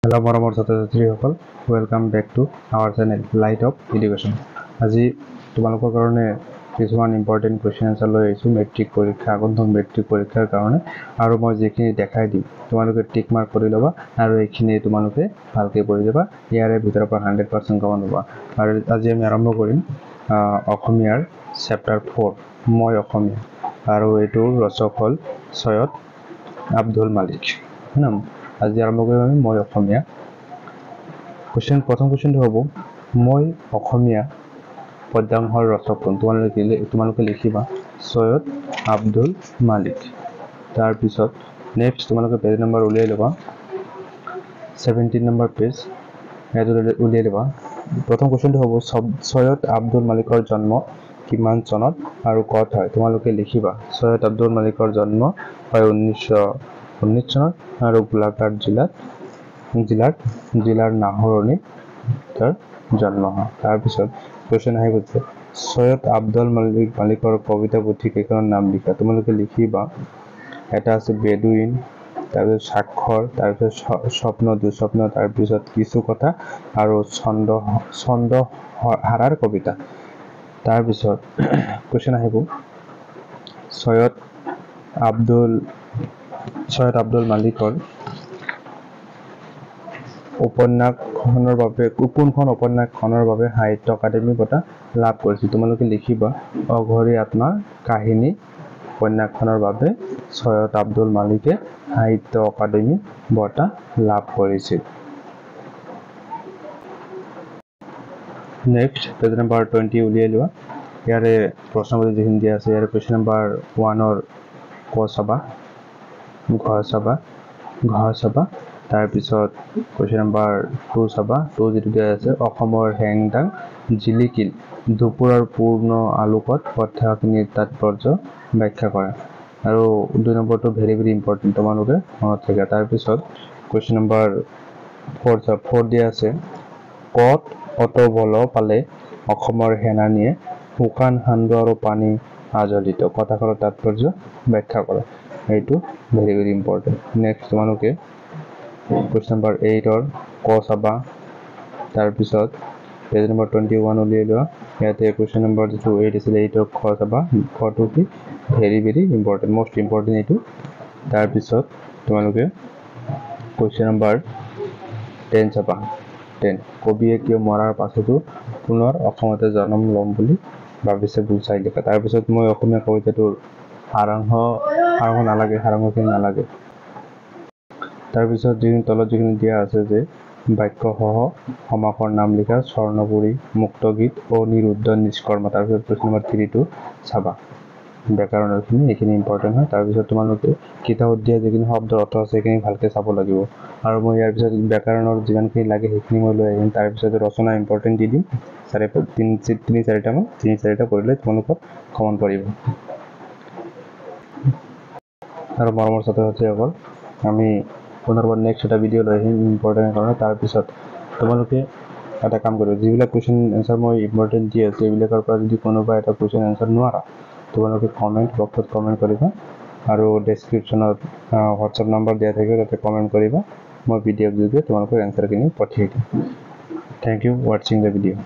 Hello, মৰমৰ ছাত্ৰ-ছাত্ৰীসকল, welcome back to our channel light of education. আজি তোমালোকৰ কাৰণে কিছুমান ইম্পৰ্টেণ্ট কুৱেশ্যন আনসাৰ লৈ আহিছোঁ মেট্ৰিক পৰীক্ষা আগন্তুক মেট্ৰিক পৰীক্ষাৰ কাৰণে। আৰু মই যিখিনি দেখাই দিম তোমালোকে টিক মাৰ্ক কৰি ল'বা আৰু এইখিনি তোমালোকে ভালকৈ পঢ়ি যাবা। ইয়াৰে ভিতৰৰ পৰা 100% কমন ল'বা। আৰু আজি আমি আৰম্ভ কৰিম অসমীয়াৰ চেপ্টাৰ 4 মই অসমীয়া, আৰু এইটোৰ ৰচক হ'ল সৈয়দ আব্দুল মালিক। আজি আৰম্ভ কৰিম আমি মই অসমীয়া। প্ৰথম কুৱেশ্যনটো হ'ব মই অসমীয়া পদ্যাংশৰ ৰচক কোন? তোমালোকে লিখিবা সৈয়দ আব্দুল মালিক। তাৰপিছত নেক্সট তোমালোকে পেজ নম্বৰ উলিয়াই ল'বা, 17 নম্বৰ পেজ উলিয়াই ল'বা। প্ৰথম কুৱেশ্যনটো হ'ব সৈয়দ আব্দুল মালিকৰ জন্ম কিমান চনত আৰু ক'ত হয়? তোমালোকে লিখিবা সৈয়দ আব্দুল মালিকৰ জন্ম হয় 1919 চনত আৰু গোলাঘাট জিলাৰ নাহৰণি তাৰ জন্ম হয়। তাৰপিছত কুৱেশ্যন আহিব যে সৈয়দ আব্দুল মালিকৰ কবিতা পুথি কেইখনৰ নাম লিখা। তোমালোকে লিখিবা এটা আছে বেদুইন, তাৰপিছত স্বাক্ষৰ, তাৰপিছত স্বপ্ন দুঃস্বপ্ন, তাৰপিছত কিছু কথা আৰু ছন্দহাৰাৰ কবিতা। তাৰপিছত কুৱেশ্যন আহিব সৈয়দ আব্দুল মালিকৰ উপন্যাসখনৰ বাবে কোনখন উপন্যাসখনৰ বাবে সাহিত্য একাডেমী বঁটা লাভ কৰিছিল? তোমালোকে লিখিবা অঘৰী আত্মাৰ কাহিনী উপন্যাসখনৰ বাবে সৈয়দ আব্দুল মালিকে সাহিত্য একাডেমী বঁটা লাভ কৰিছিল। নেক্সট পেজ নম্বৰ 20 উলিয়াই লোৱা। ইয়াৰে প্ৰশ্নপত্ৰ যিখিনি দিয়া আছে ইয়াৰে কুৱেশ্যন নম্বৰ 1ৰ ক চাবা, ঘ চাবা। তাৰপিছত কুৱেশ্যন নম্বৰ 2 চাবা, 2 যিটো দিয়া আছে অসমৰ হেংদাং জিলিকিল দুপৰৰ পূৰ্ণ আলোকত কথাখিনিৰ তাৎপৰ্য ব্যাখ্যা কৰা। আৰু 2 নম্বৰটো ভেৰি ইম্পৰ্টেণ্ট, তোমালোকে মনত ৰাখিবা। তাৰপিছত কুৱেশ্যন নম্বৰ 4 দিয়া আছে ক'ত অত বল পালে অসমৰ সেনানীয়ে শুকান সান্দহ আৰু পানী আজলিত কথাষাৰৰ তাৎপৰ্য ব্যাখ্যা কৰা। এইটো ভেৰি ইম্পৰ্টেণ্ট। নেক্সট তোমালোকে কুৱেশ্যন নম্বৰ 8ৰ ক চাবা। তাৰপিছত পেজ নম্বৰ 21 উলিয়াই লোৱা। ইয়াতে কুৱেশ্যন নম্বৰ যিটো 8 আছিলে 8ৰ খ চাবা। খটো কি ভেৰি ইম্পৰ্টেণ্ট, মষ্ট ইম্পৰ্টেণ্ট এইটো। তাৰপিছত তোমালোকে কুৱেশ্যন নম্বৰ 10 চাবা। 10 কবিয়ে কিয় মৰাৰ পাছতো পুনৰ অসমতে জন্ম ল'ম বুলি ভাবিছে বুজাই লিখা। তাৰপিছত মই অসমীয়া কবিতাটোৰ সাৰাংশ নালাগে। তাৰপিছত তলত যিখিনি দিয়া আছে যে বাক্যসহ সমাসৰ নাম লিখা স্বৰ্ণপুৰী, মুক্তগীত, অনিৰুদ্ধ, নিষ্কৰ্মা। তাৰপিছত কুৱেশ্যন নম্বৰ 3টো চাবা ব্যাকৰণৰখিনি, এইখিনি ইম্পৰ্টেণ্ট হয়। তাৰপিছত তোমালোকে কিতাপত দিয়া যিখিনি শব্দৰ অৰ্থ আছে সেইখিনি ভালকৈ চাব লাগিব। আৰু মই ইয়াৰ পিছত ব্যাকৰণৰ যিমানখিনি লাগে সেইখিনি মই লৈ আহিম। তাৰপিছত ৰচনা ইম্পৰ্টেণ্ট দি দিম 3-4টা কৰিলে তোমালোকক কমন পৰিব। আৰু মৰমৰ ছাত্ৰ-ছাত্ৰীসকল, আমি পুনৰবাৰ নেক্সট এটা ভিডিঅ' লৈ আহিম ইম্পৰ্টেণ্ট কাৰণে। তাৰপিছত তোমালোকে এটা কাম কৰিবা, যিবিলাক কুৱেশ্যন এনচাৰ মই ইম্পৰ্টেণ্ট দি আছোঁ এইবিলাকৰ পৰা যদি কোনোবা এটা কুৱেশ্যন এনচাৰ নোৱাৰা তোমালোকে কমেণ্ট বক্সত কমেণ্ট কৰিবা, আৰু ডেছক্ৰিপশ্যনত হোৱাটছআপ নম্বৰ দিয়া থাকিব, তাতে কমেণ্ট কৰিবা। মই PDF যোগে তোমালোকৰ এনচাৰখিনি পঠিয়াই দিম। থেংক ইউ ৱাচিং দ্য ভিডিঅ'।